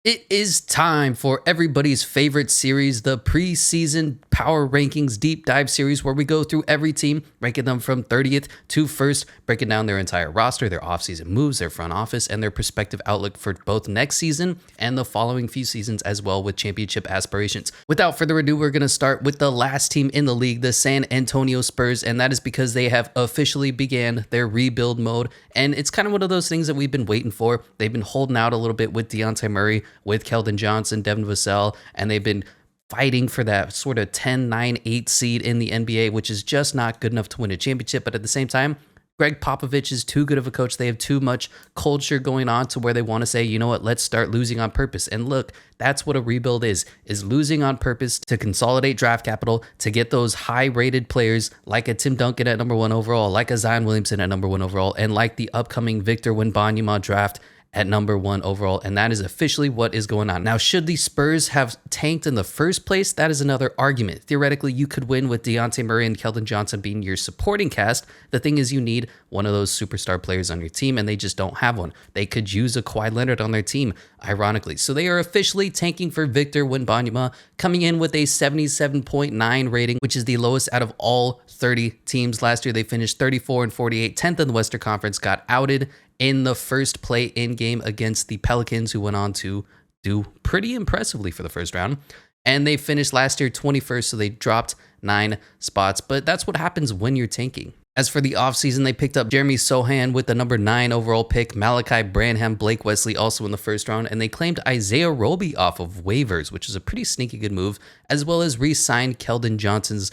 It is time for everybody's favorite series, the preseason Power Rankings Deep Dive series, where we go through every team, ranking them from 30th to 1st, breaking down their entire roster, their offseason moves, their front office, and their prospective outlook for both next season and the following few seasons as well with championship aspirations. Without further ado, we're going to start with the last team in the league, the San Antonio Spurs, and that is because they have officially began their rebuild mode, and it's kind of one of those things that we've been waiting for. They've been holding out a little bit with Dejounte Murray, with Keldon Johnson, Devin Vassell, and they've been fighting for that sort of 10, 9, 8 seed in the NBA, which is just not good enough to win a championship. But at the same time, Greg Popovich is too good of a coach. They have too much culture going on to where they want to say, you know what, let's start losing on purpose. And look, that's what a rebuild is losing on purpose to consolidate draft capital, to get those high-rated players like a Tim Duncan at number 1 overall, like a Zion Williamson at number 1 overall, and like the upcoming Victor Wembanyama draft at number 1 overall, and that is officially what is going on. Now, should the Spurs have tanked in the first place? That is another argument. Theoretically, you could win with Dejounte Murray and Keldon Johnson being your supporting cast. The thing is, you need one of those superstar players on your team, and they just don't have one. They could use a Kawhi Leonard on their team, ironically. So they are officially tanking for Victor Wembanyama, coming in with a 77.9 rating, which is the lowest out of all 30 teams. Last year, they finished 34 and 48, 10th in the Western Conference, got outed in the first play-in game against the Pelicans, who went on to do pretty impressively for the first round. And they finished last year 21st, so they dropped 9 spots. But that's what happens when you're tanking. As for the offseason, they picked up Jeremy Sohan with the number 9 overall pick, Malachi Branham, Blake Wesley also in the first round, and they claimed Isaiah Roby off of waivers, which is a pretty sneaky good move, as well as re-signed Keldon Johnson's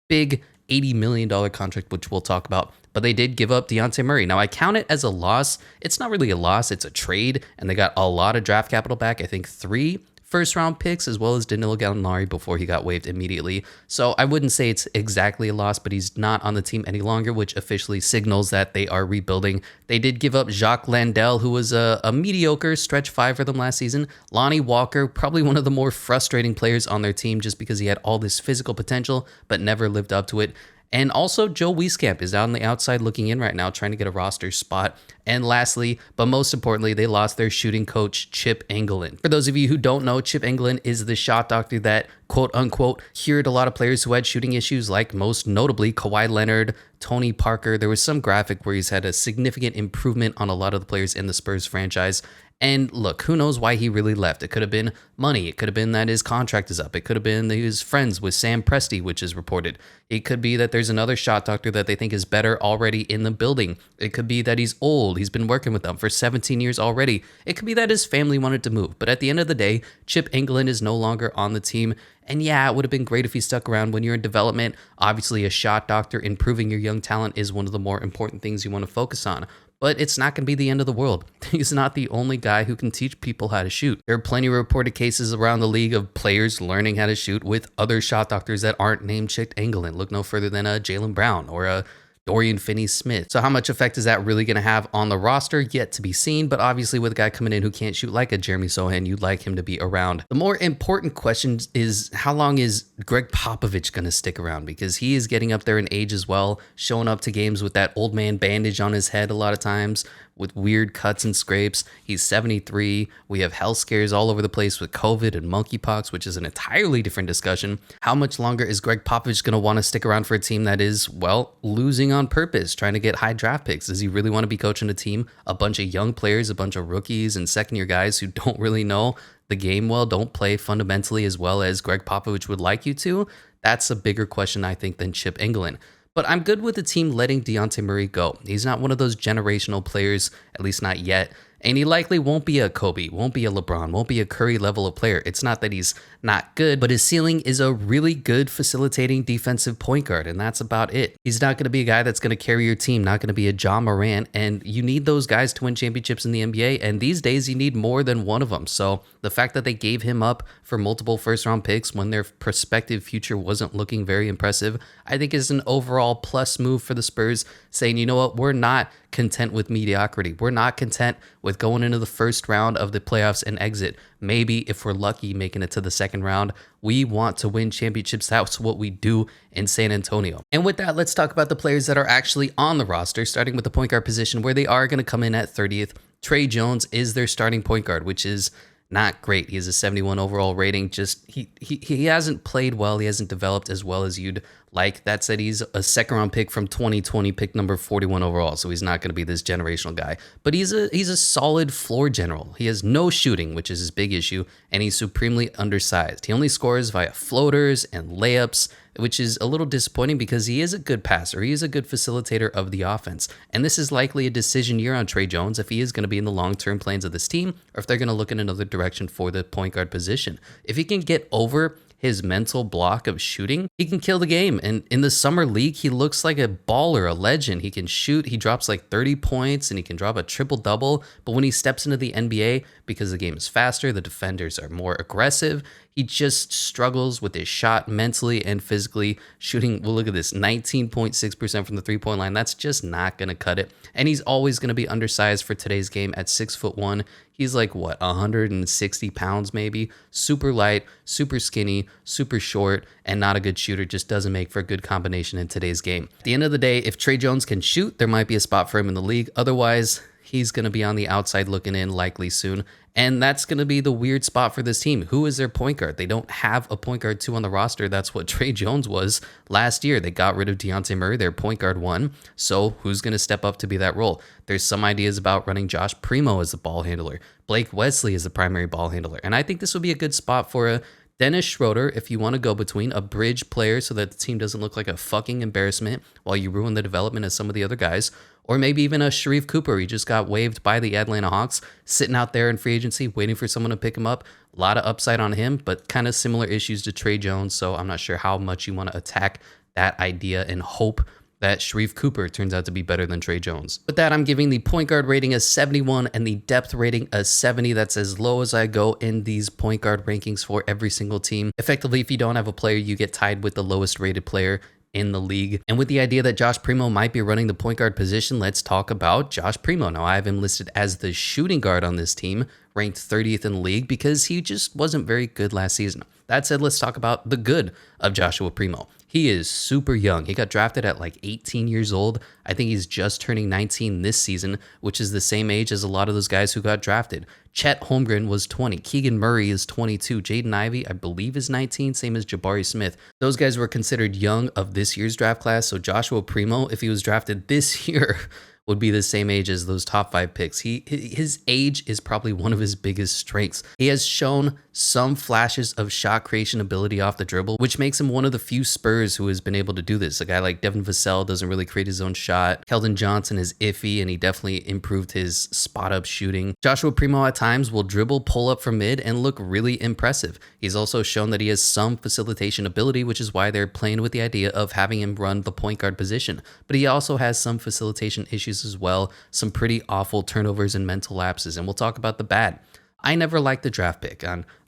big $80 million contract, which we'll talk about. But they did give up Dejounte Murray. Now, I count it as a loss. It's not really a loss. It's a trade, and they got a lot of draft capital back. I think 3 first-round picks, as well as Danilo Gallinari before he got waived immediately. So I wouldn't say it's exactly a loss, but he's not on the team any longer, which officially signals that they are rebuilding. They did give up Jacques Landale, who was a mediocre stretch 5 for them last season. Lonnie Walker, probably one of the more frustrating players on their team just because he had all this physical potential, but never lived up to it. And also, Joe Wieskamp is on the outside looking in right now, trying to get a roster spot. And lastly, but most importantly, they lost their shooting coach, Chip Engelland. For those of you who don't know, Chip Engelland is the shot doctor that, quote unquote, cured a lot of players who had shooting issues, like most notably Kawhi Leonard, Tony Parker. There was some graphic where he's had a significant improvement on a lot of the players in the Spurs franchise. And look, who knows why he really left? It could have been money. It could have been that his contract is up. It could have been that he was friends with Sam Presti, which is reported. It could be that there's another shot doctor that they think is better already in the building. It could be that he's old. He's been working with them for 17 years already. It could be that his family wanted to move. But at the end of the day, Chip Engelland is no longer on the team. And yeah, it would have been great if he stuck around when you're in development. Obviously, a shot doctor improving your young talent is one of the more important things you want to focus on. But it's not going to be the end of the world. He's not the only guy who can teach people how to shoot. There are plenty of reported cases around the league of players learning how to shoot with other shot doctors that aren't named Chip Engelland. Look no further than a Jaylen Brown or a Dorian Finney-Smith. So how much effect is that really going to have on the roster? Yet to be seen, but obviously with a guy coming in who can't shoot like a Jeremy Sohan, you'd like him to be around. The more important question is, how long is Greg Popovich going to stick around? Because he is getting up there in age as well, showing up to games with that old man bandage on his head a lot of times, with weird cuts and scrapes. He's 73. We have health scares all over the place with COVID and monkeypox, which is an entirely different discussion. How much longer is Greg Popovich going to want to stick around for a team that is, well, losing on purpose, trying to get high draft picks? Does he really want to be coaching a team, a bunch of young players, a bunch of rookies and second-year guys who don't really know the game well, don't play fundamentally as well as Greg Popovich would like you to? That's a bigger question, I think, than Chip Engelland. But I'm good with the team letting Dejounte Murray go. He's not one of those generational players, at least not yet. And he likely won't be a Kobe, won't be a LeBron, won't be a Curry level of player. It's not that he's not good, but his ceiling is a really good facilitating defensive point guard, and that's about it. He's not going to be a guy that's going to carry your team, not going to be a Ja Morant, and you need those guys to win championships in the NBA, and these days you need more than one of them. So the fact that they gave him up for multiple first-round picks when their prospective future wasn't looking very impressive, I think is an overall plus move for the Spurs, saying, you know what, we're not content with mediocrity. We're not content with going into the first round of the playoffs and exit. Maybe if we're lucky making it to the second round. We want to win championships. That's what we do in San Antonio. And with that, let's talk about the players that are actually on the roster, starting with the point guard position where they are going to come in at 30th. Trey Jones is their starting point guard, which is not great. He has a 71 overall rating. Just he hasn't played well. He hasn't developed as well as you'd like. That said, he's a second round pick from 2020, pick number 41 overall. So he's not going to be this generational guy. But he's a solid floor general. He has no shooting, which is his big issue, and he's supremely undersized. He only scores via floaters and layups, which is a little disappointing because he is a good passer. He is a good facilitator of the offense. And this is likely a decision year on Tre Jones if he is going to be in the long-term plans of this team or if they're going to look in another direction for the point guard position. If he can get over his mental block of shooting, he can kill the game. And in the summer league, he looks like a baller, a legend. He can shoot. He drops like 30 points and he can drop a triple-double. But when he steps into the NBA, because the game is faster, the defenders are more aggressive, he just struggles with his shot mentally and physically. Shooting, well, look at this, 19.6% from the three-point line. That's just not going to cut it. And he's always going to be undersized for today's game at 6'1". He's like, what, 160 pounds maybe? Super light, super skinny, super short, and not a good shooter. Just doesn't make for a good combination in today's game. At the end of the day, if Tre Jones can shoot, there might be a spot for him in the league. Otherwise, he's going to be on the outside looking in likely soon. And that's going to be the weird spot for this team. Who is their point guard? They don't have a point guard 2 on the roster. That's what Tre Jones was last year. They got rid of Dejounte Murray, their point guard 1. So who's going to step up to be that role? There's some ideas about running Josh Primo as the ball handler. Blake Wesley is the primary ball handler. And I think this would be a good spot for a Dennis Schroeder if you want to go between a bridge player so that the team doesn't look like a fucking embarrassment while you ruin the development of some of the other guys. Or maybe even a Sharif Cooper. He just got waived by the Atlanta Hawks, sitting out there in free agency, waiting for someone to pick him up. A lot of upside on him, but kind of similar issues to Tre Jones. So I'm not sure how much you want to attack that idea and hope that Sharif Cooper turns out to be better than Tre Jones. With that, I'm giving the point guard rating a 71 and the depth rating a 70. That's as low as I go in these point guard rankings for every single team. Effectively, if you don't have a player, you get tied with the lowest rated player in the league. And with the idea that Josh Primo might be running the point guard position, let's talk about Josh Primo. Now, I have him listed as the shooting guard on this team, ranked 30th in the league because he just wasn't very good last season. That said, let's talk about the good of Joshua Primo. He is super young. He got drafted at like 18 years old. I think he's just turning 19 this season, which is the same age as a lot of those guys who got drafted. Chet Holmgren was 20. Keegan Murray is 22. Jaden Ivey, I believe, is 19, same as Jabari Smith. Those guys were considered young of this year's draft class, so Joshua Primo, if he was drafted this year, would be the same age as those top 5 picks. His age is probably one of his biggest strengths. He has shown some flashes of shot creation ability off the dribble, which makes him one of the few Spurs who has been able to do this. A guy like Devin Vassell doesn't really create his own shot. Keldon Johnson is iffy, and he definitely improved his spot-up shooting. Joshua Primo at times will dribble, pull up from mid, and look really impressive. He's also shown that he has some facilitation ability, which is why they're playing with the idea of having him run the point guard position. But he also has some facilitation issues as well, some pretty awful turnovers and mental lapses, and we'll talk about the bad. I never liked the draft pick.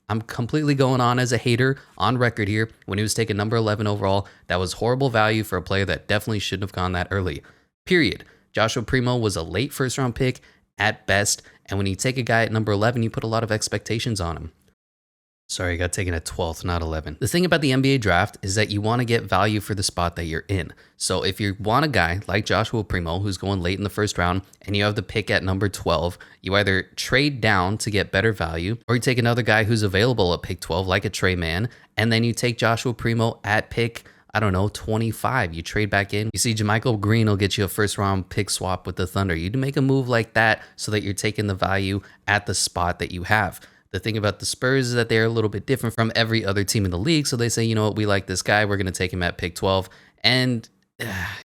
I'm completely going on as a hater on record here. When he was taken number 11 overall, that was horrible value for a player that definitely shouldn't have gone that early. Period. Joshua Primo was a late first round pick at best, and when you take a guy at number 11, you put a lot of expectations on him. Sorry, I got taken at 12th, not 11th. The thing about the NBA draft is that you want to get value for the spot that you're in. So if you want a guy like Joshua Primo, who's going late in the first round, and you have the pick at number 12, you either trade down to get better value, or you take another guy who's available at pick 12, like a Trey Mann, and then you take Joshua Primo at pick, 25. You trade back in. You see JaMychal Green will get you a first round pick swap with the Thunder. You'd make a move like that so that you're taking the value at the spot that you have. The thing about the Spurs is that they're a little bit different from every other team in the league. So they say, you know what, we like this guy. We're going to take him at pick 12. And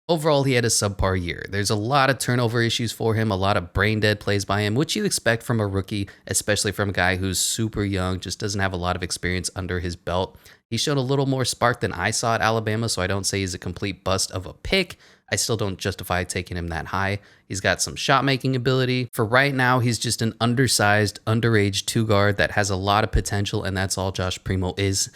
overall, he had a subpar year. There's a lot of turnover issues for him, a lot of brain dead plays by him, which you expect from a rookie, especially from a guy who's super young, just doesn't have a lot of experience under his belt. He showed a little more spark than I saw at Alabama, so I don't say he's a complete bust of a pick. I still don't justify taking him that high. He's got some shot-making ability. For right now, he's just an undersized, underage 2-guard that has a lot of potential, and that's all Josh Primo is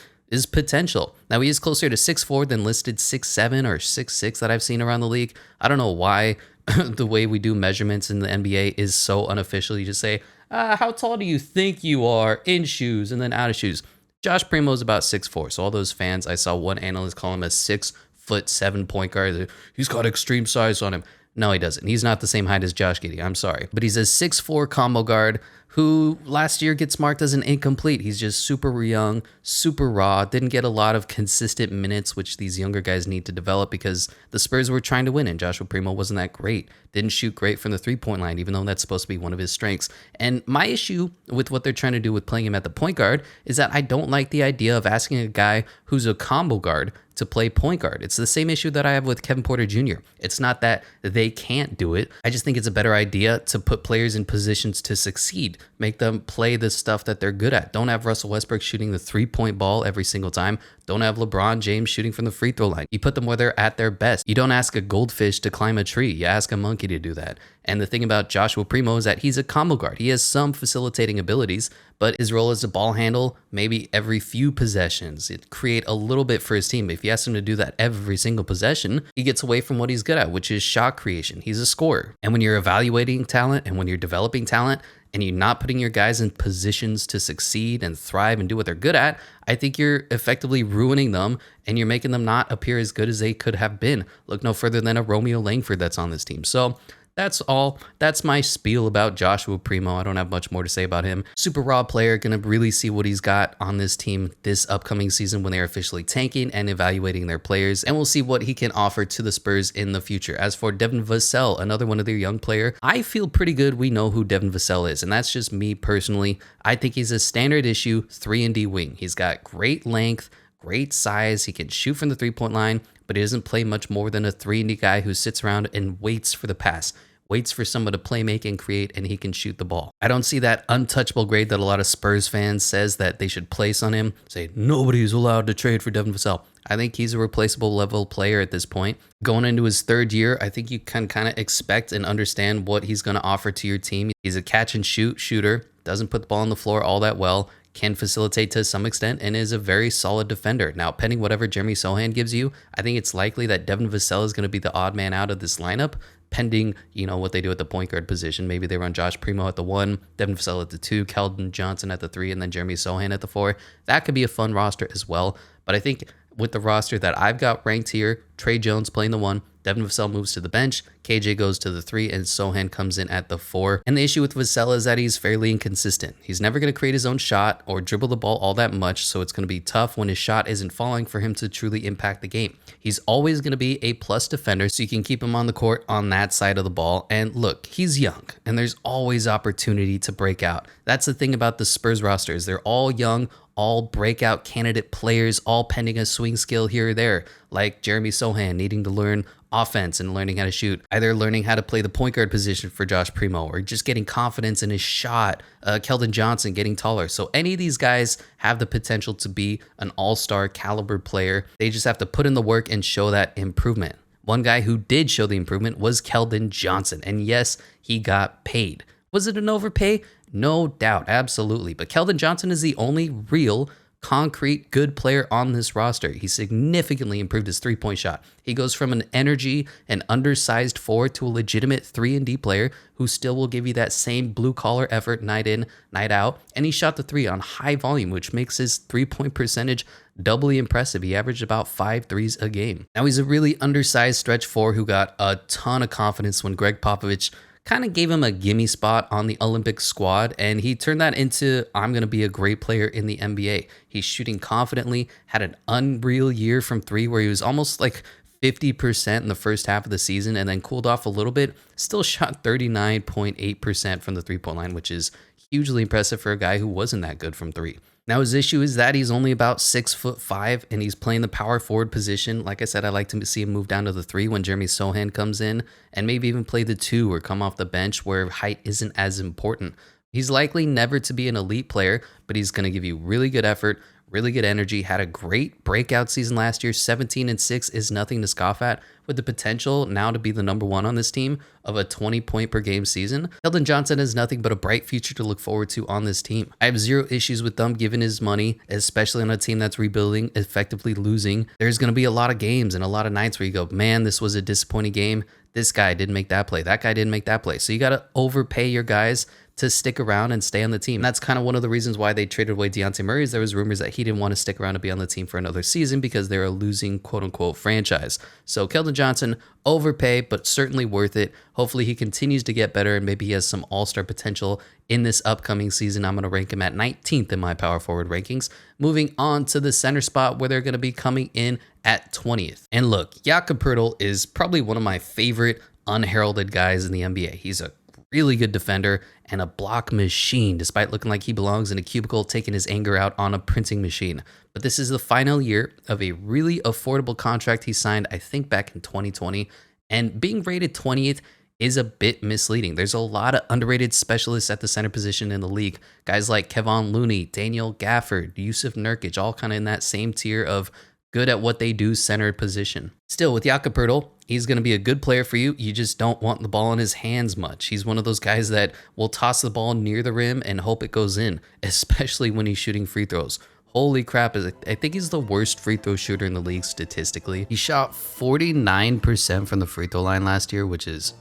potential. Now, he is closer to 6'4" than listed 6'7" or 6'6" that I've seen around the league. I don't know why the way we do measurements in the NBA is so unofficial. You just say, how tall do you think you are in shoes and then out of shoes? Josh Primo is about 6'4", so all those fans, I saw one analyst call him a 6'7" point guard. He's got extreme size on him. No, he doesn't. He's not the same height as Josh Giddey. I'm sorry. But he's a 6'4 combo guard who last year gets marked as an incomplete. He's just super young, super raw, didn't get a lot of consistent minutes, which these younger guys need to develop because the Spurs were trying to win and Joshua Primo wasn't that great. Didn't shoot great from the three-point line, even though that's supposed to be one of his strengths. And my issue with what they're trying to do with playing him at the point guard is that I don't like the idea of asking a guy who's a combo guard to play point guard. It's the same issue that I have with Kevin Porter Jr. It's not that they can't do it. I just think it's a better idea to put players in positions to succeed. Make them play the stuff that they're good at. Don't have Russell Westbrook shooting the three-point ball every single time. Don't have LeBron James shooting from the free throw line. You put them where they're at their best. You don't ask a goldfish to climb a tree. You ask a monkey to do that. And the thing about Joshua Primo is that he's a combo guard. He has some facilitating abilities, but his role is to ball handle maybe every few possessions. It create a little bit for his team. If you ask him to do that every single possession, he gets away from what he's good at, which is shot creation. He's a scorer. And when you're evaluating talent and when you're developing talent, and you're not putting your guys in positions to succeed and thrive and do what they're good at, I think you're effectively ruining them and you're making them not appear as good as they could have been. Look no further than a Romeo Langford that's on this team. So that's all. That's my spiel about Joshua Primo. I don't have much more to say about him. Super raw player, gonna really see what he's got on this team this upcoming season when they're officially tanking and evaluating their players. And we'll see what he can offer to the Spurs in the future. As for Devin Vassell, another one of their young player, I feel pretty good we know who Devin Vassell is. And that's just me personally. I think he's a standard issue 3-and-D wing. He's got great length, great size. He can shoot from the three-point line, but he doesn't play much more than a 3-and-D guy who sits around and waits for the pass. Waits for someone to play, make, and create, and he can shoot the ball. I don't see that untouchable grade that a lot of Spurs fans says that they should place on him. Say, nobody's allowed to trade for Devin Vassell. I think he's a replaceable level player at this point. Going into his third year, I think you can kind of expect and understand what he's going to offer to your team. He's a catch and shoot shooter, doesn't put the ball on the floor all that well, can facilitate to some extent, and is a very solid defender. Now, pending whatever Jeremy Sohan gives you, I think it's likely that Devin Vassell is going to be the odd man out of this lineup, pending, what they do at the point guard position. Maybe they run Josh Primo at the 1, Devin Vassell at the 2, Keldon Johnson at the 3, and then Jeremy Sohan at the 4. That could be a fun roster as well. But I think with the roster that I've got ranked here, Trey Jones playing the 1, Devin Vassell moves to the bench, KJ goes to the 3, and Sohan comes in at the 4. And the issue with Vassell is that he's fairly inconsistent. He's never going to create his own shot or dribble the ball all that much, so it's going to be tough when his shot isn't falling for him to truly impact the game. He's always going to be a plus defender, so you can keep him on the court on that side of the ball. And look, he's young, and there's always opportunity to break out. That's the thing about the Spurs rosters. They're all young, all breakout candidate players, all pending a swing skill here or there, like Jeremy Sohan needing to learn offense and learning how to shoot, either learning how to play the point guard position for Josh Primo or just getting confidence in his shot, Keldon Johnson getting taller. So any of these guys have the potential to be an all-star caliber player. They just have to put in the work and show that improvement. One guy who did show the improvement was Keldon Johnson, and yes, he got paid. Was it an overpay? No doubt, absolutely. But Keldon Johnson is the only real concrete good player on this roster. He significantly improved his three-point shot. He goes from an energy and undersized forward to a legitimate 3-and-D player who still will give you that same blue-collar effort night in, night out. And he shot the 3 on high volume, which makes his three-point percentage doubly impressive. He averaged about 5 threes a game. Now he's a really undersized stretch 4 who got a ton of confidence when Greg Popovich kind of gave him a gimme spot on the Olympic squad, and he turned that into, I'm going to be a great player in the NBA. He's shooting confidently, had an unreal year from 3 where he was almost like 50% in the first half of the season and then cooled off a little bit, still shot 39.8% from the three-point line, which is hugely impressive for a guy who wasn't that good from 3. Now his issue is that he's only about 6'5" and he's playing the power forward position. Like I said, I like to see him move down to the 3 when Jeremy Sohan comes in, and maybe even play the 2 or come off the bench where height isn't as important. He's likely never to be an elite player, but he's going to give you really good effort, really good energy, had a great breakout season last year. 17-6 is nothing to scoff at, with the potential now to be the number 1 on this team of a 20-point per game season. Keldon Johnson has nothing but a bright future to look forward to on this team. I have zero issues with them given his money, especially on a team that's rebuilding, effectively losing. There's going to be a lot of games and a lot of nights where you go, man, this was a disappointing game. This guy didn't make that play. That guy didn't make that play. So you got to overpay your guys to stick around and stay on the team. And that's kind of one of the reasons why they traded away Dejounte Murray. Is there was rumors that he didn't want to stick around to be on the team for another season because they're a losing quote unquote franchise. So Keldon Johnson, overpay, but certainly worth it. Hopefully he continues to get better and maybe he has some all-star potential in this upcoming season. I'm going to rank him at 19th in my power forward rankings. Moving on to the center spot where they're going to be coming in at 20th. And look, Jakob Poeltl is probably one of my favorite unheralded guys in the NBA. He's a really good defender and a block machine, despite looking like he belongs in a cubicle taking his anger out on a printing machine. But this is the final year of a really affordable contract he signed, I think back in 2020. And being rated 20th is a bit misleading. There's a lot of underrated specialists at the center position in the league. Guys like Kevon Looney, Daniel Gafford, Yusuf Nurkic, all kind of in that same tier of good at what they do center position. Still, with Jakob Poeltl, he's going to be a good player for you. You just don't want the ball in his hands much. He's one of those guys that will toss the ball near the rim and hope it goes in, especially when he's shooting free throws. Holy crap, I think he's the worst free throw shooter in the league statistically. He shot 49% from the free throw line last year, which is,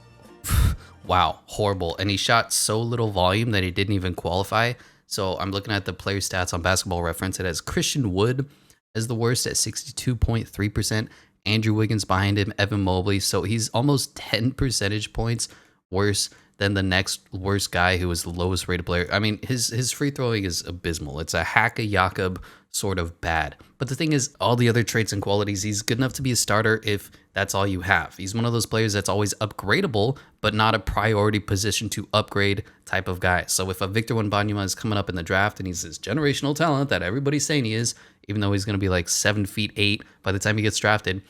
wow, horrible. And he shot so little volume that he didn't even qualify. So I'm looking at the player stats on Basketball Reference. It has Christian Wood as the worst at 62.3%. Andrew Wiggins behind him, Evan Mobley. So he's almost 10 percentage points worse than the next worst guy who was the lowest rated player. I mean, his free throwing is abysmal. It's a hack a Jakob sort of bad. But the thing is, all the other traits and qualities, he's good enough to be a starter if that's all you have. He's one of those players that's always upgradable, but not a priority position to upgrade type of guy. So if a Victor Wembanyama is coming up in the draft and he's this generational talent that everybody's saying he is, even though he's going to be like 7'8" by the time he gets drafted,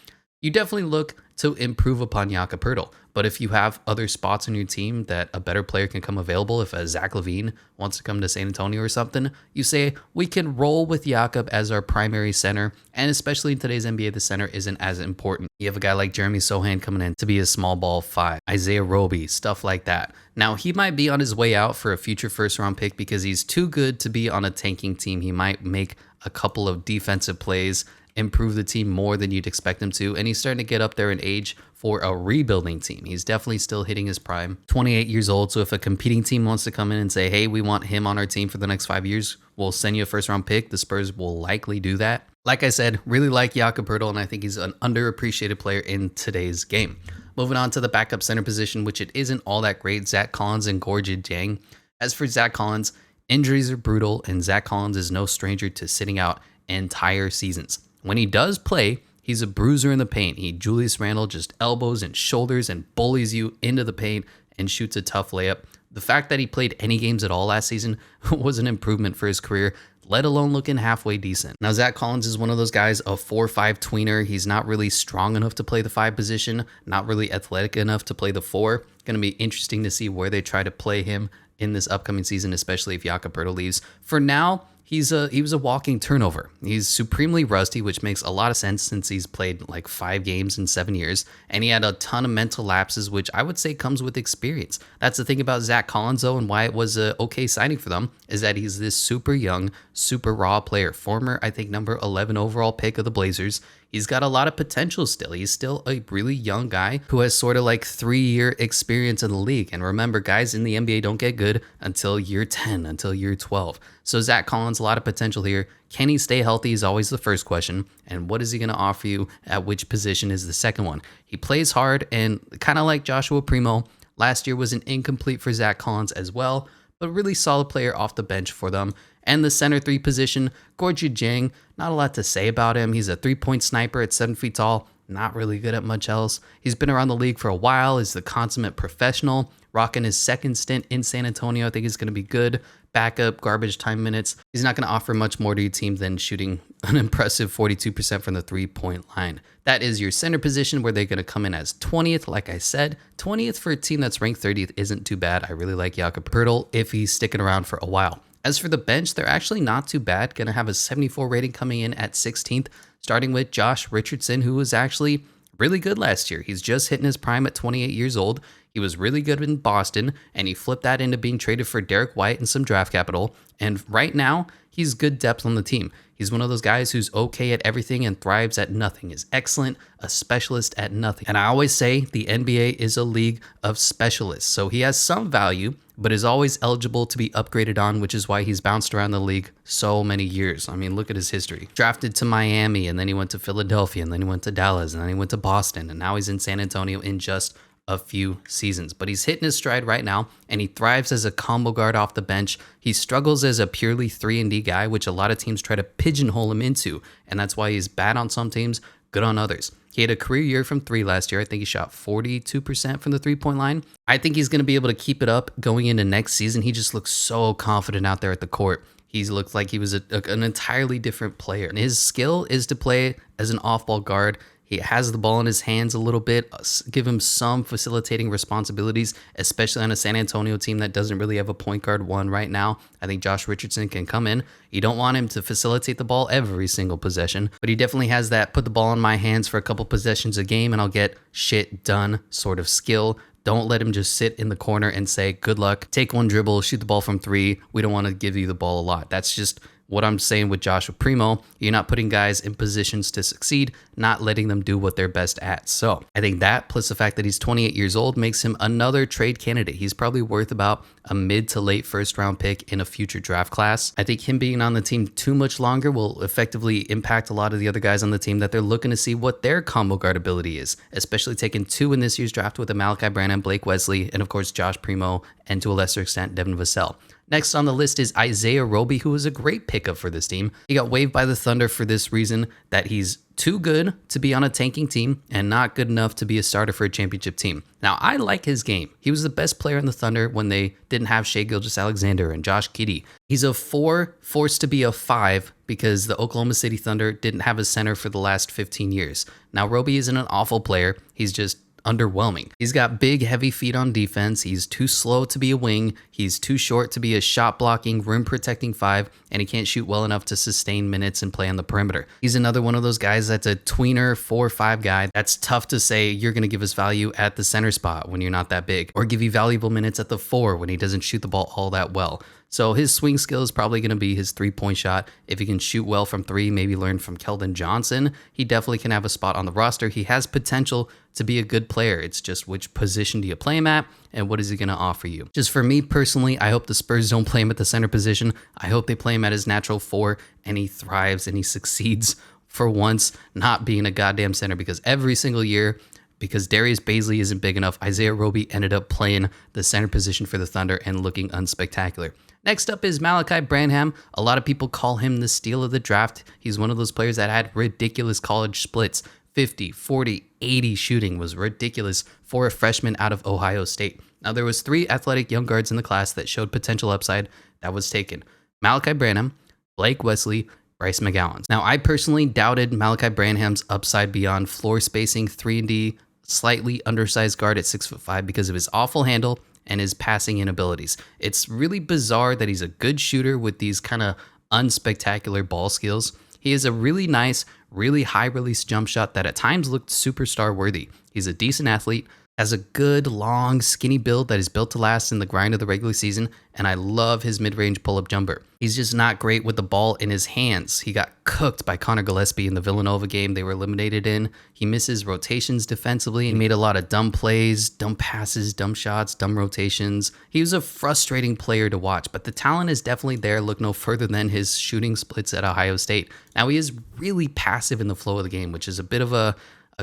you definitely look to improve upon Jakob Poeltl. But if you have other spots on your team that a better player can come available, if a Zach LaVine wants to come to San Antonio or something, you say, we can roll with Jakob as our primary center. And especially in today's NBA, the center isn't as important. You have a guy like Jeremy Sohan coming in to be a small ball 5, Isaiah Roby, stuff like that. Now, he might be on his way out for a future first-round pick because he's too good to be on a tanking team. He might make a couple of defensive plays, improve the team more than you'd expect him to, and he's starting to get up there in age for a rebuilding team. He's definitely still hitting his prime. 28 years old, so if a competing team wants to come in and say, hey, we want him on our team for the next 5 years, we'll send you a first-round pick, the Spurs will likely do that. Like I said, really like Jakob Poeltl, and I think he's an underappreciated player in today's game. Moving on to the backup center position, which it isn't all that great, Zach Collins and Gorgui Dieng. As for Zach Collins, injuries are brutal, and Zach Collins is no stranger to sitting out entire seasons. When he does play, he's a bruiser in the paint. Julius Randle just elbows and shoulders and bullies you into the paint and shoots a tough layup. The fact that he played any games at all last season was an improvement for his career, let alone looking halfway decent. Now, Zach Collins is one of those guys, a 4'5" tweener. He's not really strong enough to play the 5 position, not really athletic enough to play the 4. Going to be interesting to see where they try to play him in this upcoming season, especially if Jakob Poeltl leaves. For now, he was a walking turnover. He's supremely rusty, which makes a lot of sense since he's played like 5 games in 7 years, and he had a ton of mental lapses, which I would say comes with experience. That's the thing about Zach Collins, though, and why it was a okay signing for them, is that he's this super young, super raw player. Former, I think, number 11 overall pick of the Blazers. He's got a lot of potential still. He's still a really young guy who has sort of like 3-year experience in the league. And remember, guys in the NBA don't get good until year 10, until year 12. So Zach Collins, a lot of potential here. Can he stay healthy is always the first question. And what is he going to offer you at which position is the second one? He plays hard, and kind of like Joshua Primo, last year was an incomplete for Zach Collins as well, but really solid player off the bench for them. And the center 3 position, Gorgui Dieng, not a lot to say about him. He's a 3-point sniper at 7 feet tall, not really good at much else. He's been around the league for a while, is the consummate professional, rocking his second stint in San Antonio. I think he's going to be good. Backup, garbage time minutes. He's not going to offer much more to your team than shooting an impressive 42% from the 3-point line. That is your center position, where they're going to come in as 20th. Like I said, 20th for a team that's ranked 30th isn't too bad. I really like Jakob Poeltl if he's sticking around for a while. As for the bench, they're actually not too bad. Going to have a 74 rating coming in at 16th, starting with Josh Richardson, who was actually really good last year. He's just hitting his prime at 28 years old. He was really good in Boston, and he flipped that into being traded for Derek White and some draft capital. And right now, he's good depth on the team. He's one of those guys who's okay at everything and thrives at nothing, is excellent, a specialist at nothing. And I always say the NBA is a league of specialists. So he has some value, but is always eligible to be upgraded on, which is why he's bounced around the league so many years. I mean, look at his history. Drafted to Miami, and then he went to Philadelphia, and then he went to Dallas, and then he went to Boston, and now he's in San Antonio in just a few seasons. But he's hitting his stride right now, and he thrives as a combo guard off the bench. He struggles as a purely 3-and-D guy, which a lot of teams try to pigeonhole him into, and that's why he's bad on some teams, good on others. He had a career year from 3 last year. I think he shot 42% from the 3-point line. I think he's going to be able to keep it up going into next season. He just looks so confident out there at the court. He looked like he was an entirely different player. And his skill is to play as an off-ball guard. He has the ball in his hands a little bit, give him some facilitating responsibilities, especially on a San Antonio team that doesn't really have a point guard one right now. I think Josh Richardson can come in. You don't want him to facilitate the ball every single possession, but he definitely has that put the ball in my hands for a couple possessions a game and I'll get shit done sort of skill. Don't let him just sit in the corner and say, good luck, take one dribble, shoot the ball from 3. We don't want to give you the ball a lot. That's just what I'm saying with Joshua Primo. You're not putting guys in positions to succeed, not letting them do what they're best at. So I think that, plus the fact that he's 28 years old, makes him another trade candidate. He's probably worth about a mid to late first round pick in a future draft class. I think him being on the team too much longer will effectively impact a lot of the other guys on the team that they're looking to see what their combo guard ability is, especially taking 2 in this year's draft with Malachi Branham, Blake Wesley, and of course Josh Primo, and to a lesser extent Devin Vassell. Next on the list is Isaiah Roby, who was a great pickup for this team. He got waived by the Thunder for this reason, that he's too good to be on a tanking team and not good enough to be a starter for a championship team. Now, I like his game. He was the best player in the Thunder when they didn't have Shai Gilgeous-Alexander and Josh Giddey. He's a 4 forced to be a 5 because the Oklahoma City Thunder didn't have a center for the last 15 years. Now, Roby isn't an awful player. He's just underwhelming. He's got big, heavy feet on defense. He's too slow to be a wing. He's too short to be a shot blocking, rim protecting 5, and he can't shoot well enough to sustain minutes and play on the perimeter. He's another one of those guys that's a tweener 4-5 guy. That's tough to say you're going to give us value at the center spot when you're not that big, or give you valuable minutes at the 4 when he doesn't shoot the ball all that well. So his swing skill is probably going to be his 3-point shot. If he can shoot well from 3, maybe learn from Keldon Johnson, he definitely can have a spot on the roster. He has potential to be a good player. It's just which position do you play him at and what is he going to offer you? Just for me personally, I hope the Spurs don't play him at the center position. I hope they play him at his natural 4 and he thrives and he succeeds for once not being a goddamn center, because every single year, because Darius Bazley isn't big enough, Isaiah Roby ended up playing the center position for the Thunder and looking unspectacular. Next up is Malachi Branham. A lot of people call him the steal of the draft. He's one of those players that had ridiculous college splits. 50, 40, 80 shooting was ridiculous for a freshman out of Ohio State. Now, there was 3 athletic young guards in the class that showed potential upside that was taken. Malachi Branham, Blake Wesley, Bryce McGowan. Now, I personally doubted Malachi Branham's upside beyond floor spacing, 3-and-D, slightly undersized guard at 6'5" because of his awful handle and his passing inabilities. It's really bizarre that he's a good shooter with these kind of unspectacular ball skills. He has a really nice, really high release jump shot that at times looked superstar worthy. He's a decent athlete, has a good, long, skinny build that is built to last in the grind of the regular season, and I love his mid-range pull-up jumper. He's just not great with the ball in his hands. He got cooked by Connor Gillespie in the Villanova game they were eliminated in. He misses rotations defensively and made a lot of dumb plays, dumb passes, dumb shots, dumb rotations. He was a frustrating player to watch, but the talent is definitely there. Look no further than his shooting splits at Ohio State. Now, he is really passive in the flow of the game, which is a bit of a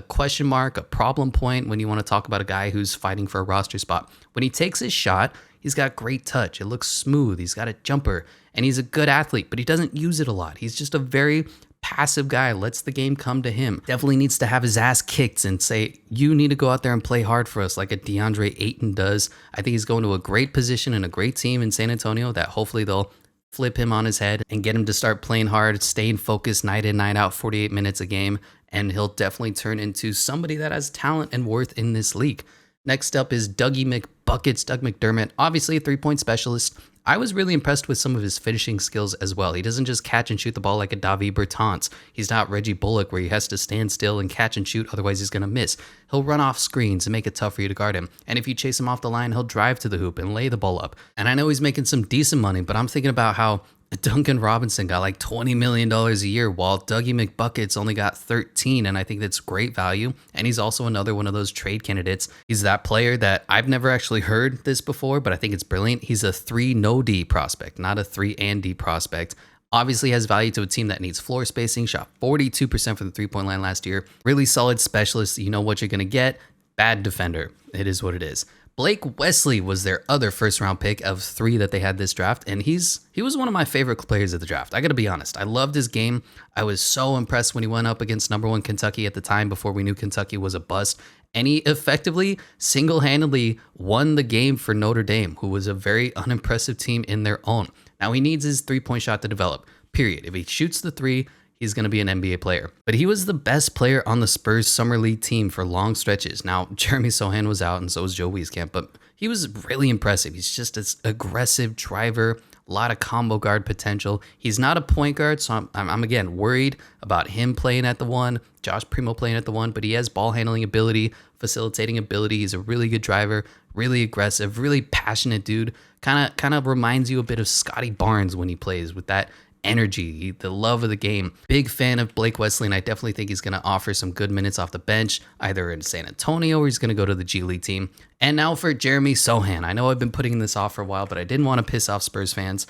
question mark, a problem point when you want to talk about a guy who's fighting for a roster spot. When he takes his shot, he's got great touch. It looks smooth. He's got a jumper, and he's a good athlete, but he doesn't use it a lot. He's just a very passive guy, lets the game come to him. Definitely needs to have his ass kicked and say, you need to go out there and play hard for us like a DeAndre Ayton does. I think he's going to a great position and a great team in San Antonio that hopefully they'll flip him on his head and get him to start playing hard, staying focused night in, night out, 48 minutes a game. And he'll definitely turn into somebody that has talent and worth in this league. Next up is Dougie McBuckets, Doug McDermott, obviously a three-point specialist. I was really impressed with some of his finishing skills as well. He doesn't just catch and shoot the ball like a David Bertans. He's not Reggie Bullock where he has to stand still and catch and shoot, otherwise he's going to miss. He'll run off screens and make it tough for you to guard him. And if you chase him off the line, he'll drive to the hoop and lay the ball up. And I know he's making some decent money, but I'm thinking about how Duncan Robinson got like $20 million a year while Dougie McBuckets only got 13, and I think that's great value. And he's also another one of those trade candidates. He's that player that I've never actually heard this before, but I think it's brilliant. He's a 3 no D prospect, not a 3 and D prospect. Obviously has value to a team that needs floor spacing, shot 42% from the three-point line last year. Really solid specialist. You know what you're going to get. Bad defender. It is what it is. Blake Wesley was their other first-round pick of 3 that they had this draft, and he was one of my favorite players of the draft. I got to be honest. I loved his game. I was so impressed when he went up against number 1 Kentucky at the time before we knew Kentucky was a bust, and he effectively, single-handedly won the game for Notre Dame, who was a very unimpressive team in their own. Now, he needs his three-point shot to develop, period. If he shoots the 3, he's going to be an NBA player. But he was the best player on the Spurs Summer League team for long stretches. Now, Jeremy Sohan was out and so was Joe Wieskamp, but he was really impressive. He's just an aggressive driver, a lot of combo guard potential. He's not a point guard, so I'm again worried about him playing at the 1, Josh Primo playing at the 1, but he has ball handling ability, facilitating ability. He's a really good driver, really aggressive, really passionate dude. Kind of reminds you a bit of Scotty Barnes when he plays with that energy, the love of the game. Big fan of Blake Wesley, and I definitely think he's going to offer some good minutes off the bench, either in San Antonio or he's going to go to the G League team. And now for Jeremy Sohan. I know I've been putting this off for a while, but I didn't want to piss off Spurs fans.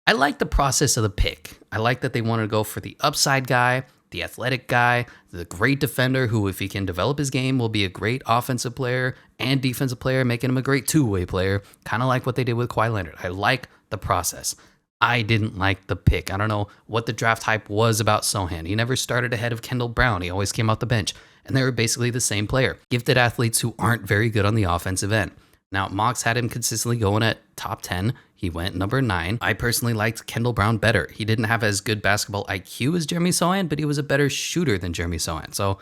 I like the process of the pick. I like that they wanted to go for the upside guy, the athletic guy, the great defender who, if he can develop his game, will be a great offensive player and defensive player, making him a great two-way player, kind of like what they did with Kawhi Leonard. I like the process. I didn't like the pick. I don't know what the draft hype was about Sohan. He never started ahead of Kendall Brown. He always came off the bench, and they were basically the same player. Gifted athletes who aren't very good on the offensive end. Now, Mox had him consistently going at top 10. He went number 9. I personally liked Kendall Brown better. He didn't have as good basketball IQ as Jeremy Sohan, but he was a better shooter than Jeremy Sohan. So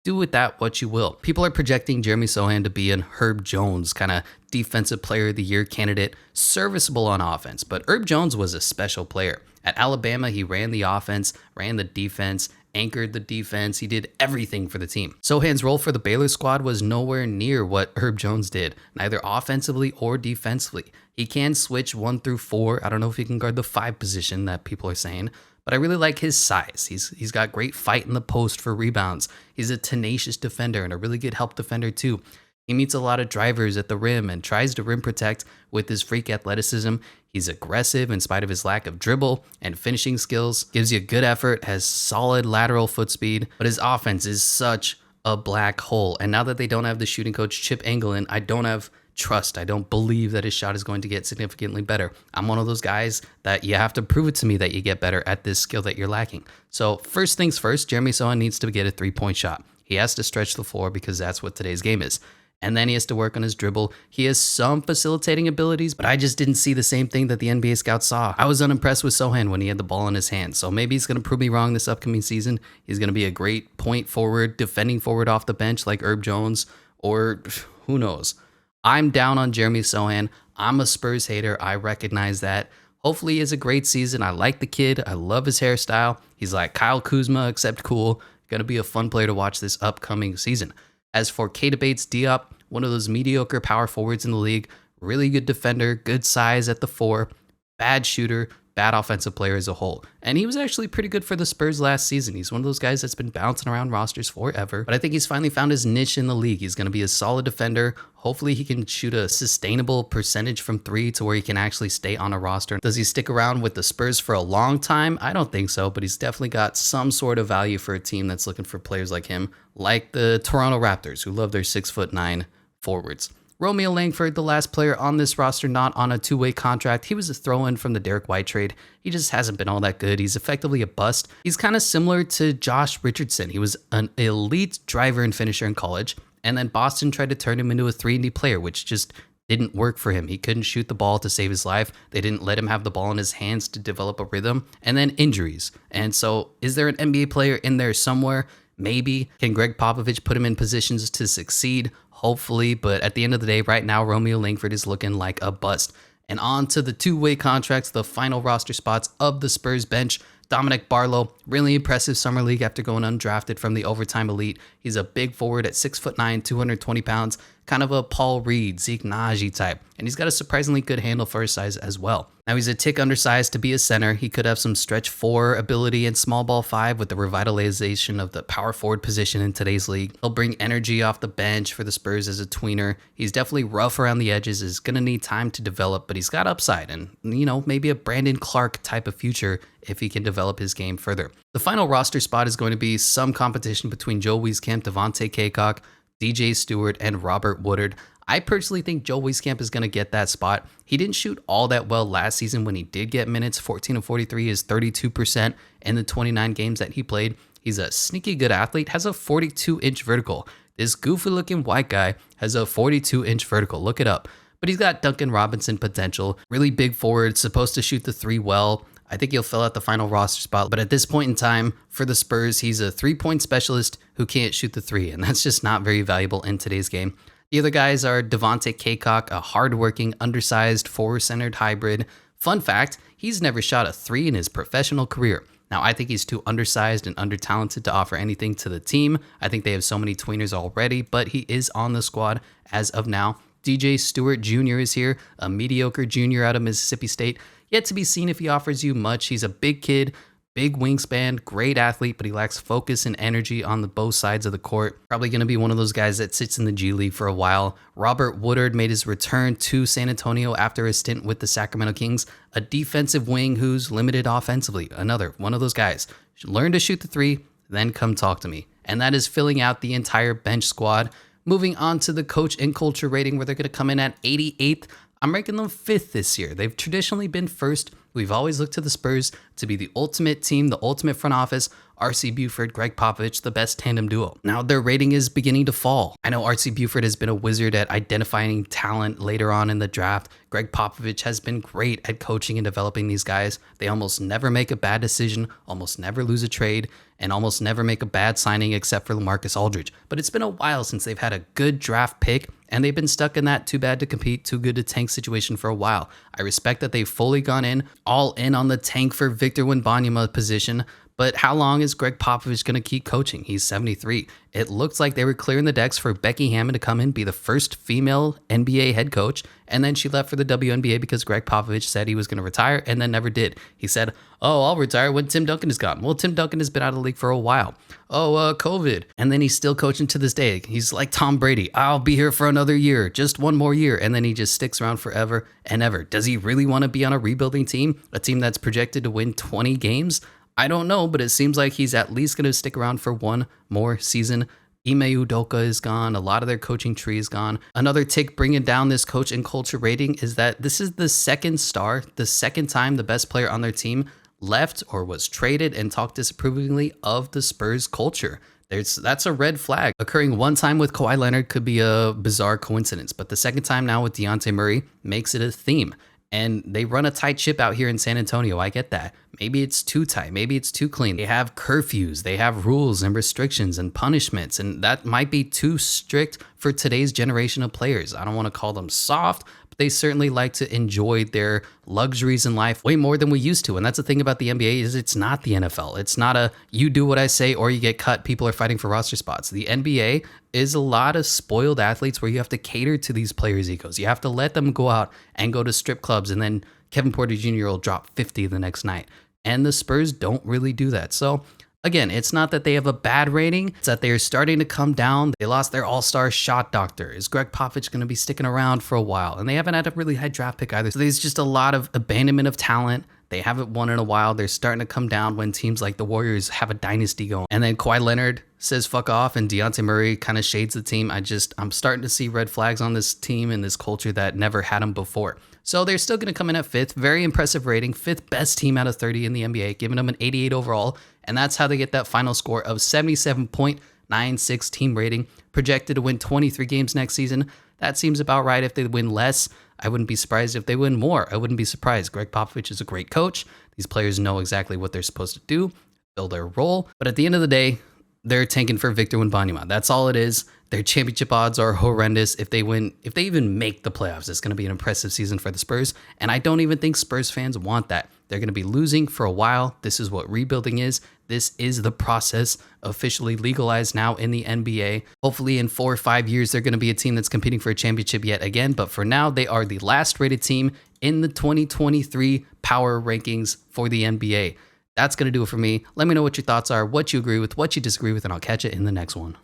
do with that what you will. People are projecting Jeremy Sohan to be an Herb Jones kind of defensive player of the year candidate, serviceable on offense. But Herb Jones was a special player. At Alabama, he ran the offense, ran the defense, anchored the defense. He did everything for the team. Sohan's role for the Baylor squad was nowhere near what Herb Jones did, neither offensively or defensively. He can switch 1 through 4. I don't know if he can guard the 5 position that people are saying, but I really like his size. He's got great fight in the post for rebounds. He's a tenacious defender and a really good help defender too. He meets a lot of drivers at the rim and tries to rim protect with his freak athleticism. He's aggressive in spite of his lack of dribble and finishing skills, gives you good effort, has solid lateral foot speed, but his offense is such a black hole. And now that they don't have the shooting coach Chip Engelland, I don't have trust. I don't believe that his shot is going to get significantly better. I'm one of those guys that you have to prove it to me that you get better at this skill that you're lacking. So first things first, Jeremy Sohan needs to get a 3-point shot. He has to stretch the floor because that's what today's game is. And then he has to work on his dribble. He has some facilitating abilities, but I just didn't see the same thing that the NBA scouts saw. I was unimpressed with Sohan when he had the ball in his hand. So maybe he's going to prove me wrong this upcoming season. He's going to be a great point forward, defending forward off the bench like Herb Jones, or who knows. I'm down on Jeremy Sohan. I'm a Spurs hater. I recognize that. Hopefully he has a great season. I like the kid. I love his hairstyle. He's like Kyle Kuzma, except cool. Going to be a fun player to watch this upcoming season. As for Keita Bates-Diop, one of those mediocre power forwards in the league, really good defender, good size at the 4, bad shooter, bad offensive player as a whole. And he was actually pretty good for the Spurs last season. He's one of those guys that's been bouncing around rosters forever, but I think he's finally found his niche in the league. He's going to be a solid defender. Hopefully he can shoot a sustainable percentage from 3 to where he can actually stay on a roster. Does he stick around with the Spurs for a long time? I don't think so, but he's definitely got some sort of value for a team that's looking for players like him, like the Toronto Raptors, who love their 6'9" forwards. Romeo Langford, the last player on this roster not on a 2-way contract. He was a throw-in from the Derek White trade. He just hasn't been all that good. He's effectively a bust. He's kind of similar to Josh Richardson. He was an elite driver and finisher in college, and then Boston tried to turn him into a 3-and-D player, which just didn't work for him. He couldn't shoot the ball to save his life. They didn't let him have the ball in his hands to develop a rhythm, and then injuries. And so is there an NBA player in there somewhere? Maybe. Can Greg Popovich put him in positions to succeed? hopefully. But at the end of the day, right now, Romeo Langford is looking like a bust. And on to the two-way contracts, the final roster spots of the Spurs bench. Dominic Barlow, really impressive summer league after going undrafted from the overtime elite. He's a big forward at 6'9", 220 pounds, kind of a Paul Reed, Zeke Naji type. And he's got a surprisingly good handle for his size as well. Now he's a tick undersized to be a center. He could have some stretch 4 ability and small ball 5 with the revitalization of the power forward position in today's league. He'll bring energy off the bench for the Spurs as a tweener. He's definitely rough around the edges, is going to need time to develop, but he's got upside and, maybe a Brandon Clark type of future if he can develop his game further. The final roster spot is going to be some competition between Joe Wieskamp, Devontae Cacok, DJ Stewart, and Robert Woodard. I personally think Joe Wieskamp is going to get that spot. He didn't shoot all that well last season when he did get minutes. 14 of 43 is 32% in the 29 games that he played. He's a sneaky good athlete, has a 42-inch vertical. This goofy-looking white guy has a 42-inch vertical. Look it up. But he's got Duncan Robinson potential. Really big forward, supposed to shoot the 3 well. I think he'll fill out the final roster spot. But at this point in time, for the Spurs, he's a 3-point specialist who can't shoot the 3, and that's just not very valuable in today's game. The other guys are Devontae Cacok, a hardworking, undersized, forward-centered hybrid. Fun fact, he's never shot a 3 in his professional career. Now, I think he's too undersized and undertalented to offer anything to the team. I think they have so many tweeners already, but he is on the squad as of now. DJ Stewart Jr. is here, a mediocre junior out of Mississippi State. Yet to be seen if he offers you much. He's a big kid, big wingspan, great athlete, but he lacks focus and energy on both sides of the court. Probably going to be one of those guys that sits in the G League for a while. Robert Woodard made his return to San Antonio after his stint with the Sacramento Kings, a defensive wing who's limited offensively. Another one of those guys. Learn to shoot the 3, then come talk to me. And that is filling out the entire bench squad. Moving on to the coach and culture rating, where they're going to come in at 88th. I'm ranking them 5th this year. They've traditionally been first. We've always looked to the Spurs to be the ultimate team, the ultimate front office. R.C. Buford, Greg Popovich, the best tandem duo. Now their rating is beginning to fall. I know R.C. Buford has been a wizard at identifying talent later on in the draft. Greg Popovich has been great at coaching and developing these guys. They almost never make a bad decision, almost never lose a trade, and almost never make a bad signing except for LaMarcus Aldridge. But it's been a while since they've had a good draft pick, and they've been stuck in that too bad to compete, too good to tank situation for a while. I respect that they've fully gone in, all in on the tank for Victor Wembanyama position, but how long is Greg Popovich going to keep coaching? He's 73. It looks like they were clearing the decks for Becky Hammon to come in, be the first female NBA head coach, and then she left for the WNBA because Greg Popovich said he was going to retire and then never did. He said, oh, I'll retire when Tim Duncan is gone. Well, Tim Duncan has been out of the league for a while. Oh, COVID. And then he's still coaching to this day. He's like Tom Brady. I'll be here for another year, just one more year. And then he just sticks around forever and ever. Does he really want to be on a rebuilding team? A team that's projected to win 20 games? I don't know, but it seems like he's at least going to stick around for one more season. Ime Udoka is gone. A lot of their coaching tree is gone. Another tick bringing down this coach and culture rating is that this is the second time the best player on their team left or was traded and talked disapprovingly of the Spurs culture. That's a red flag. Occurring one time with Kawhi Leonard could be a bizarre coincidence, but the second time now with Dejounte Murray makes it a theme. And they run a tight ship out here in San Antonio. I get that. Maybe it's too tight. Maybe it's too clean. They have curfews. They have rules and restrictions and punishments. And that might be too strict for today's generation of players. I don't want to call them soft, but they certainly like to enjoy their luxuries in life way more than we used to. And that's the thing about the NBA is it's not the NFL. It's not a you do what I say or you get cut. People are fighting for roster spots. The NBA is a lot of spoiled athletes where you have to cater to these players' egos. You have to let them go out and go to strip clubs, and then Kevin Porter Jr. will drop 50 the next night. And the Spurs don't really do that. So again, it's not that they have a bad rating. It's that they're starting to come down. They lost their all-star shot doctor. Is Greg Popovich going to be sticking around for a while? And they haven't had a really high draft pick either. So there's just a lot of abandonment of talent. They haven't won in a while. They're starting to come down when teams like the Warriors have a dynasty going. And then Kawhi Leonard says fuck off and Dejounte Murray kind of shades the team. I'm starting to see red flags on this team and this culture that never had them before. So they're still going to come in at 5th. Very impressive rating. 5th best team out of 30 in the NBA, giving them an 88 overall. And that's how they get that final score of 77.96 team rating. Projected to win 23 games next season. That seems about right. If they win less, I wouldn't be surprised. If they win more, I wouldn't be surprised. Greg Popovich is a great coach. These players know exactly what they're supposed to do, fill their role. But at the end of the day, They're tanking for Victor Wembanyama. That's all it is. Their championship odds are horrendous. If they win, if they even make the playoffs, it's going to be an impressive season for the Spurs. And I don't even think Spurs fans want that. They're going to be losing for a while. This is what rebuilding is. This is the process officially legalized now in the NBA. Hopefully in 4 or 5 years, they're going to be a team that's competing for a championship yet again. But for now, they are the last rated team in the 2023 power rankings for the NBA. That's going to do it for me. Let me know what your thoughts are, what you agree with, what you disagree with, and I'll catch you in the next one.